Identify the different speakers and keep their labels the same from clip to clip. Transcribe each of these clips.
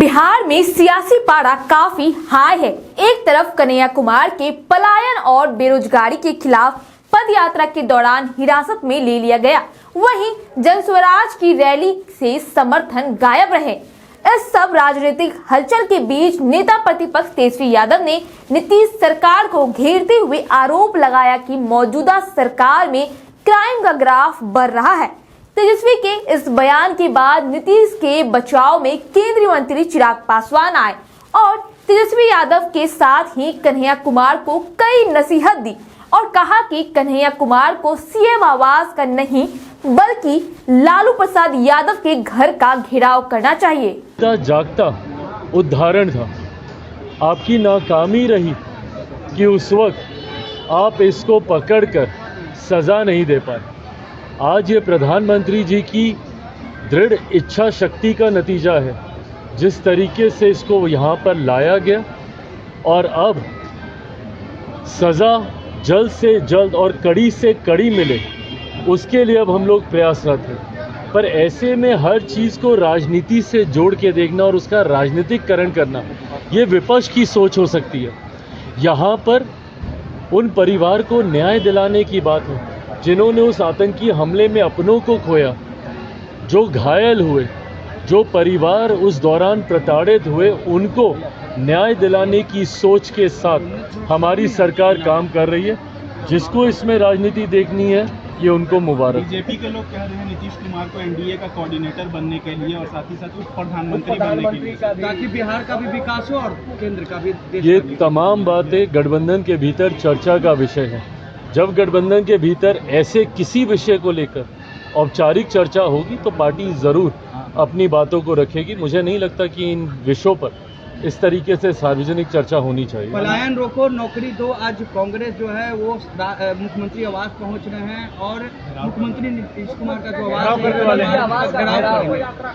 Speaker 1: बिहार में सियासी पारा काफी हाई है। एक तरफ कन्हैया कुमार के पलायन और बेरोजगारी के खिलाफ पद यात्रा के दौरान हिरासत में ले लिया गया, वहीं जन स्वराज की रैली से समर्थन गायब रहे। इस सब राजनीतिक हलचल के बीच नेता प्रतिपक्ष तेजस्वी यादव ने नीतीश सरकार को घेरते हुए आरोप लगाया कि मौजूदा सरकार में क्राइम का ग्राफ बढ़ रहा है। तेजस्वी के इस बयान के बाद नीतीश के बचाव में केंद्रीय मंत्री चिराग पासवान आए और तेजस्वी यादव के साथ ही कन्हैया कुमार को कई नसीहत दी और कहा कि कन्हैया कुमार को सीएम आवास का नहीं बल्कि लालू प्रसाद यादव के घर का घेराव करना चाहिए।
Speaker 2: जागता उदाहरण था, आपकी नाकामी रही कि उस वक्त आप इसको पकड़कर सजा नहीं दे पाए। आज ये प्रधानमंत्री जी की दृढ़ इच्छा शक्ति का नतीजा है, जिस तरीके से इसको यहाँ पर लाया गया और अब सज़ा जल्द से जल्द और कड़ी से कड़ी मिले, उसके लिए अब हम लोग प्रयासरत हैं। पर ऐसे में हर चीज़ को राजनीति से जोड़ के देखना और उसका राजनीतिकरण करना, ये विपक्ष की सोच हो सकती है। यहाँ पर उन परिवार को न्याय दिलाने की बात है जिन्होंने उस आतंकी हमले में अपनों को खोया, जो घायल हुए, जो परिवार उस दौरान प्रताड़ित हुए, उनको न्याय दिलाने की सोच के साथ हमारी सरकार काम कर रही है। जिसको इसमें राजनीति देखनी है, ये उनको मुबारक।
Speaker 3: बीजेपी के लोग कह रहे हैं नीतीश कुमार को एनडीए का कोऑर्डिनेटर बनने के लिए और साथ ही साथ उप प्रधानमंत्री बनने के लिए, ताकि बिहार का भी विकास हो और केंद्र का भी।
Speaker 2: ये तमाम बातें गठबंधन के भीतर चर्चा का विषय है। जब गठबंधन के भीतर ऐसे किसी विषय को लेकर औपचारिक चर्चा होगी तो पार्टी ज़रूर अपनी बातों को रखेगी। मुझे नहीं लगता कि इन विषयों पर इस तरीके से सार्वजनिक चर्चा होनी चाहिए।
Speaker 3: पलायन रोको नौकरी दो, आज कांग्रेस जो है वो मुख्यमंत्री आवास पहुंच रहे हैं और मुख्यमंत्री नीतीश कुमार का जो आवास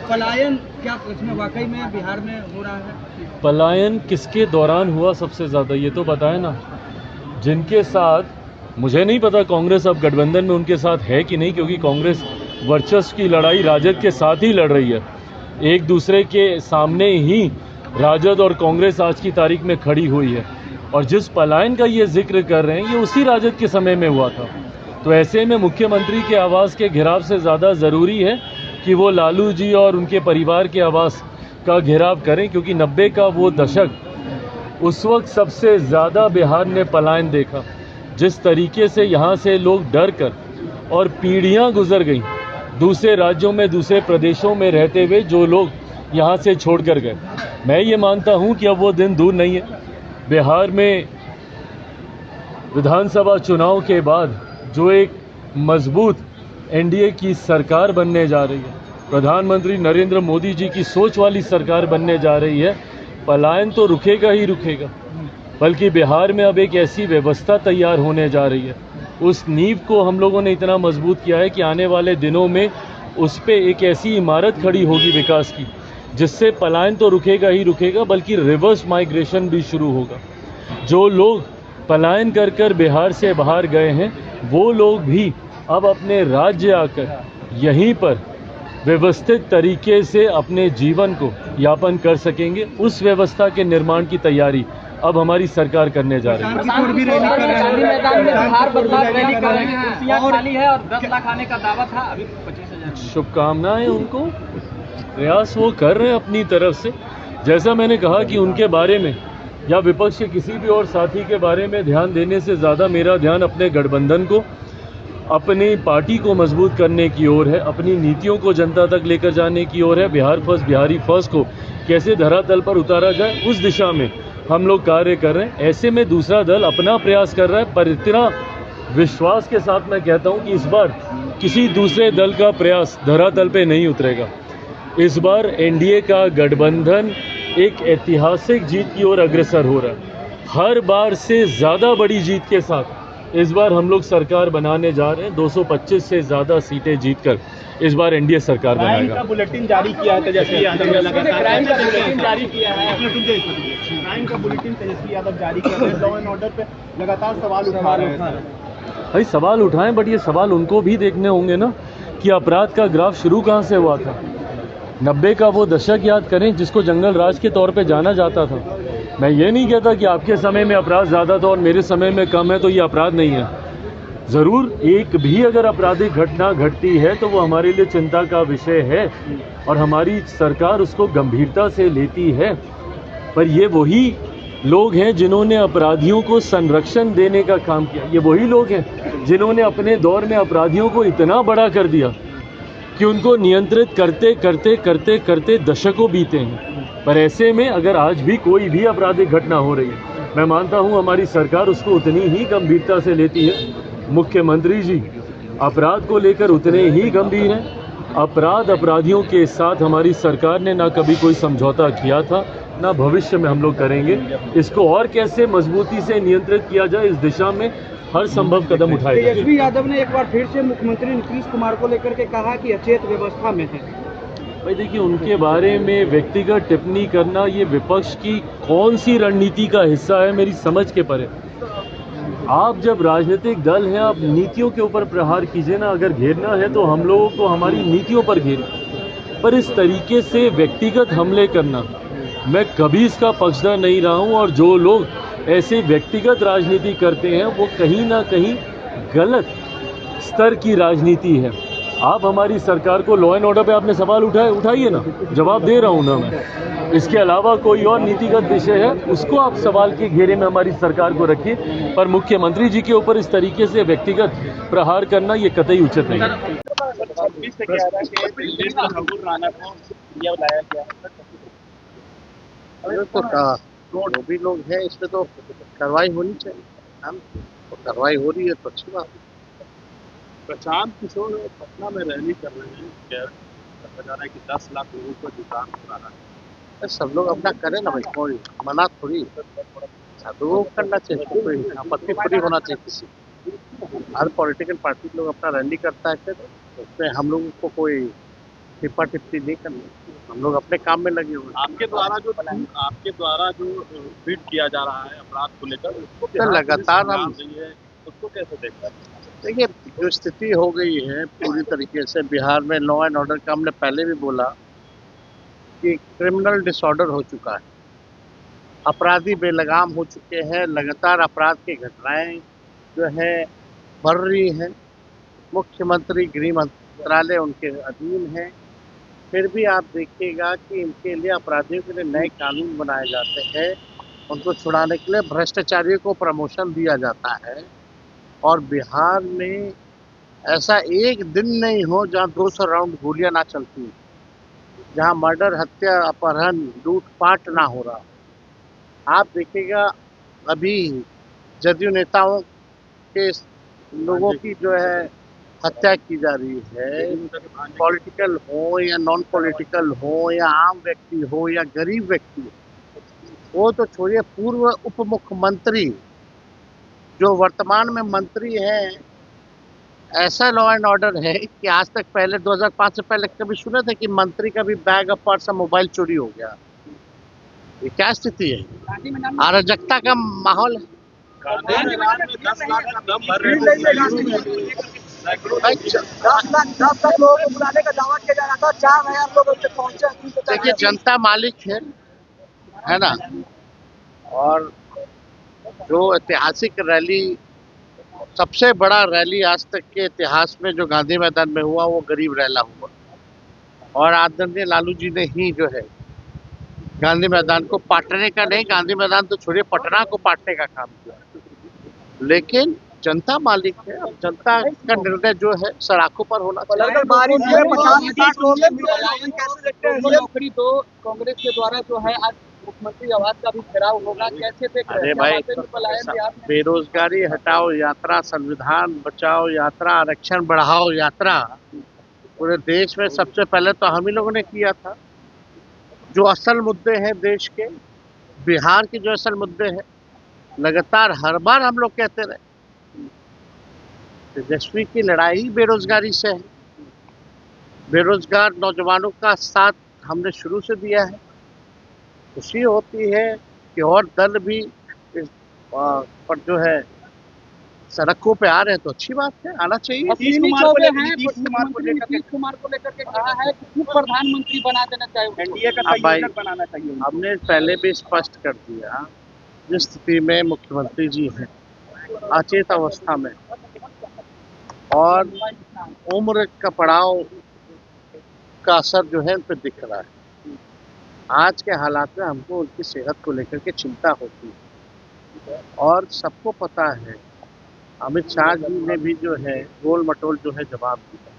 Speaker 3: पलायन क्या इसमें वाकई में बिहार में हो रहा है?
Speaker 2: पलायन किसके दौरान हुआ सबसे ज़्यादा, ये तो बताए ना। जिनके साथ, मुझे नहीं पता कांग्रेस अब गठबंधन में उनके साथ है कि नहीं, क्योंकि कांग्रेस वर्चस्व की लड़ाई राजद के साथ ही लड़ रही है। एक दूसरे के सामने ही राजद और कांग्रेस आज की तारीख में खड़ी हुई है और जिस पलायन का ये जिक्र कर रहे हैं ये उसी राजद के समय में हुआ था। तो ऐसे में मुख्यमंत्री के आवास के घेराव से ज़्यादा ज़रूरी है कि वो लालू जी और उनके परिवार के आवास का घेराव करें, क्योंकि 90 का वो दशक उस वक्त सबसे ज़्यादा बिहार ने पलायन देखा। जिस तरीके से यहाँ से लोग डर कर और पीढ़ियाँ गुजर गईं दूसरे राज्यों में, दूसरे प्रदेशों में रहते हुए, जो लोग यहाँ से छोड़ कर गए। मैं ये मानता हूँ कि अब वो दिन दूर नहीं है। बिहार में विधानसभा चुनाव के बाद जो एक मजबूत एनडीए की सरकार बनने जा रही है, प्रधानमंत्री नरेंद्र मोदी जी की सोच वाली सरकार बनने जा रही है, पलायन तो रुकेगा ही रुकेगा, बल्कि बिहार में अब एक ऐसी व्यवस्था तैयार होने जा रही है। उस नींव को हम लोगों ने इतना मजबूत किया है कि आने वाले दिनों में उस पर एक ऐसी इमारत खड़ी होगी विकास की, जिससे पलायन तो रुकेगा ही रुकेगा, बल्कि रिवर्स माइग्रेशन भी शुरू होगा। जो लोग पलायन कर कर बिहार से बाहर गए हैं, वो लोग भी अब अपने राज्य आकर यहीं पर व्यवस्थित तरीके से अपने जीवन को यापन कर सकेंगे। उस व्यवस्था के निर्माण की तैयारी अब हमारी सरकार करने जा रही है। शुभकामनाएं उनको, प्रयास वो कर रहे हैं अपनी तरफ से। जैसा मैंने कहा कि उनके बारे में या विपक्ष के किसी भी और साथी के बारे में ध्यान देने से ज़्यादा मेरा ध्यान अपने गठबंधन को, अपनी पार्टी को मजबूत करने की ओर है, अपनी नीतियों को जनता तक लेकर जाने की ओर है। बिहार फर्स्ट, बिहारी फर्स्ट को कैसे धरातल पर उतारा जाए, उस दिशा में हम लोग कार्य कर रहे हैं। ऐसे में दूसरा दल अपना प्रयास कर रहा है, पर इतना विश्वास के साथ मैं कहता हूं कि इस बार किसी दूसरे दल का प्रयास धरातल पे नहीं उतरेगा। इस बार एनडीए का गठबंधन एक ऐतिहासिक जीत की ओर अग्रसर हो रहा है। हर बार से ज़्यादा बड़ी जीत के साथ इस बार हम लोग सरकार बनाने जा रहे हैं। 225 से ज़्यादा सीटें जीतकर इस बार एनडीए सरकार बनाएगा।
Speaker 3: क्राइम का बुलेटिन जारी किया है तेजस्वी यादव ने, लगातार क्राइम का बुलेटिन जारी किया है। क्राइम का बुलेटिन तेजस्वी यादव जारी किया है। लॉ एंड ऑर्डर पे लगातार सवाल उठा रहे हैं।
Speaker 2: भाई सवाल उठाएं, बट ये सवाल उनको भी देखने होंगे ना कि अपराध का ग्राफ शुरू कहाँ से हुआ था। 90 का वो दशक याद करें जिसको जंगल राज के तौर पे जाना जाता था। मैं ये नहीं कहता कि आपके समय में अपराध ज़्यादा था और मेरे समय में कम है तो ये अपराध नहीं है। ज़रूर एक भी अगर आपराधिक घटना घटती है तो वो हमारे लिए चिंता का विषय है और हमारी सरकार उसको गंभीरता से लेती है। पर ये वही लोग हैं जिन्होंने अपराधियों को संरक्षण देने का काम किया। ये वही लोग हैं जिन्होंने अपने दौर में अपराधियों को इतना बड़ा कर दिया कि उनको नियंत्रित करते करते करते करते दशकों बीते हैं। पर ऐसे में अगर आज भी कोई भी आपराधिक घटना हो रही है, मैं मानता हूं हमारी सरकार उसको उतनी ही गंभीरता से लेती है। मुख्यमंत्री जी अपराध को लेकर उतने ही गंभीर हैं। अपराधियों के साथ हमारी सरकार ने ना कभी कोई समझौता किया था, ना भविष्य में हम लोग करेंगे। इसको और कैसे मजबूती से नियंत्रित किया जाए, इस दिशा में हर संभव कदम उठाए जाए।
Speaker 4: तेजस्वी यादव ने एक बार फिर से मुख्यमंत्री नीतीश कुमार को लेकर के कहा कि अचेत व्यवस्था में है।
Speaker 2: भाई देखिए, उनके बारे में व्यक्तिगत टिप्पणी करना ये विपक्ष की कौन सी रणनीति का हिस्सा है, मेरी समझ के परे। आप जब राजनीतिक दल हैं, आप नीतियों के ऊपर प्रहार कीजिए ना। अगर घेरना है तो हम लोगों को हमारी नीतियों पर घेरें, पर इस तरीके से व्यक्तिगत हमले करना, मैं कभी इसका पक्षधर नहीं रहा हूं। और जो लोग ऐसे व्यक्तिगत राजनीति करते हैं वो कहीं ना कहीं गलत स्तर की राजनीति है। आप हमारी सरकार को लॉ एंड ऑर्डर पे आपने सवाल उठाइए ना, जवाब दे रहा हूं ना मैं। इसके अलावा कोई और नीतिगत विषय है उसको आप सवाल के घेरे में हमारी सरकार को रखिए, पर मुख्यमंत्री जी के ऊपर इस तरीके से व्यक्तिगत प्रहार करना ये कतई उचित नहीं है।
Speaker 3: 26 से कह रहा है कि दिल्ली में हबूर राणा को इंडिया बुलाया गया है।
Speaker 5: तो जो भी लोग हैं इस पे तो कार्रवाई होनी चाहिए। तो कार्रवाई हो रही है तो अच्छी बात है।
Speaker 3: प्रशांत किशोर पटना में रैली कर रहे हैं, कहा जा रहा है कि 10 लाख लोगों को जुटान कराना है।
Speaker 5: सब लोग अपना करें ना भाई, कोई मना थोड़ी। सब लोगों को करना चाहिए, कोई आपत्ति थोड़ी होना चाहिए किसी। हर पॉलिटिकल पार्टी लोग अपना रैली करता है, फिर उसमें हम लोगों को कोई टिप्पा टिप्पणी नहीं करनी। हम लोग अपने काम में लगे हुए।
Speaker 3: आपके द्वारा जो ट्वीट किया जा रहा है अपराध को लेकर, उसको
Speaker 5: तो लगातार हम
Speaker 3: उसको कैसे देखते हैं?
Speaker 5: देखिए, जो स्थिति हो गई है पूरी तरीके से बिहार में लॉ एंड ऑर्डर का, हमने पहले भी बोला कि क्रिमिनल डिसऑर्डर हो चुका है। अपराधी बेलगाम हो चुके हैं। लगातार अपराध की घटनाएं जो है बढ़ रही हैं। मुख्यमंत्री गृह मंत्रालय उनके अधीन है, फिर भी आप देखिएगा कि इनके लिए अपराधियों के लिए नए कानून बनाए जाते हैं। उनको छुड़ाने के लिए भ्रष्टाचारियों को प्रमोशन दिया जाता है। और बिहार में ऐसा एक दिन नहीं हो जहाँ 200 राउंड गोलियां ना चलती, जहाँ मर्डर, हत्या, अपहरण, लूटपाट ना हो रहा। आप देखिएगा अभी जदयू नेताओं के लोगों की जो है हत्या की जा रही है। पॉलिटिकल हो या नॉन पॉलिटिकल हो या आम व्यक्ति हो या गरीब व्यक्ति हो, वो तो छोड़िए, पूर्व उप मुख्यमंत्री जो वर्तमान में मंत्री हैं, ऐसा लॉ एंड ऑर्डर है कि आज तक पहले 2005 से पहले कभी सुने थे कि मंत्री का भी बैग और पर्स, मोबाइल चोरी हो गया? ये क्या स्थिति है? अराजकता का माहौल है।
Speaker 3: 10 लाख का दम भर रहे हैं।
Speaker 4: 10 लाख लोगों को बुलाने का दावा किया जा रहा था, 4,000 लोग उनसे पहुंचे।
Speaker 5: देखिए, जनता मालिक है ना। और जो ऐतिहासिक रैली, सबसे बड़ा रैली आज तक के इतिहास में जो गांधी मैदान में हुआ, वो गरीब रैला हुआ। और आदरणीय लालू जी ने ही जो है गांधी मैदान को पाटने का नहीं, गांधी मैदान तो छोड़िए, पटना को पाटने का काम किया। लेकिन जनता मालिक है। अब जनता का निर्णय जो है सराखों पर होना चाहिए।
Speaker 4: नौकरी तो कांग्रेस के द्वारा जो है आज मुख्यमंत्री आवास का भी घेराव होगा, कैसे देख रहे हैं?
Speaker 5: अरे भाई, बेरोजगारी हटाओ यात्रा, संविधान बचाओ यात्रा, आरक्षण बढ़ाओ यात्रा पूरे देश में सबसे पहले तो हम ही लोगों ने किया था। जो असल मुद्दे हैं देश के, बिहार के जो असल मुद्दे हैं, लगातार हर बार हम लोग कहते रहे। तेजस्वी की लड़ाई बेरोजगारी से है। बेरोजगार नौजवानों का साथ हमने शुरू से दिया है। खुशी होती है कि और दल भी इस पर जो है सड़कों पे आ रहे हैं तो अच्छी बात है, आना चाहिए।
Speaker 4: अश्विनी चौबे हैं,
Speaker 3: नीतीश कुमार को
Speaker 4: मुख्यमंत्री
Speaker 3: लेकर
Speaker 4: नीतीश कुमार को लेकर के कहा है कि उप प्रधानमंत्री बना देना चाहिए।
Speaker 3: एनडीए का
Speaker 5: अब भाई,
Speaker 3: संयोजक बनाना चाहिए उनको।
Speaker 5: हमने पहले भी स्पष्ट कर दिया, जिस स्थिति में मुख्यमंत्री जी हैं अचेत अवस्था में और उम्र का पड़ाव का असर जो है उन पर दिख रहा है। आज के हालात में हमको उनकी सेहत को लेकर के चिंता होती है और सबको पता है अमित शाह जी ने भी जो है गोल मटोल जो है जवाब दिया,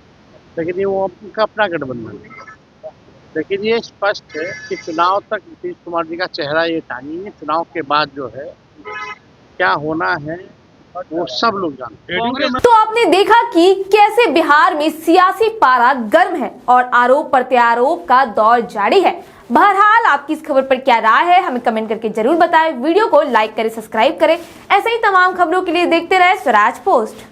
Speaker 5: लेकिन ये वो उनका अपना गठबंधन है। लेकिन ये स्पष्ट है कि चुनाव तक नीतीश कुमार जी का चेहरा ये टांगेंगे, चुनाव के बाद जो है क्या होना है वो सब लोग जानते हैं।
Speaker 1: तो आपने देखा कि कैसे बिहार में सियासी पारा गर्म है और आरोप प्रत्यारोप का दौर जारी है। बहरहाल आपकी इस खबर पर क्या राय है हमें कमेंट करके जरूर बताएं। वीडियो को लाइक करें, सब्सक्राइब करें। ऐसे ही तमाम खबरों के लिए देखते रहे स्वराज पोस्ट।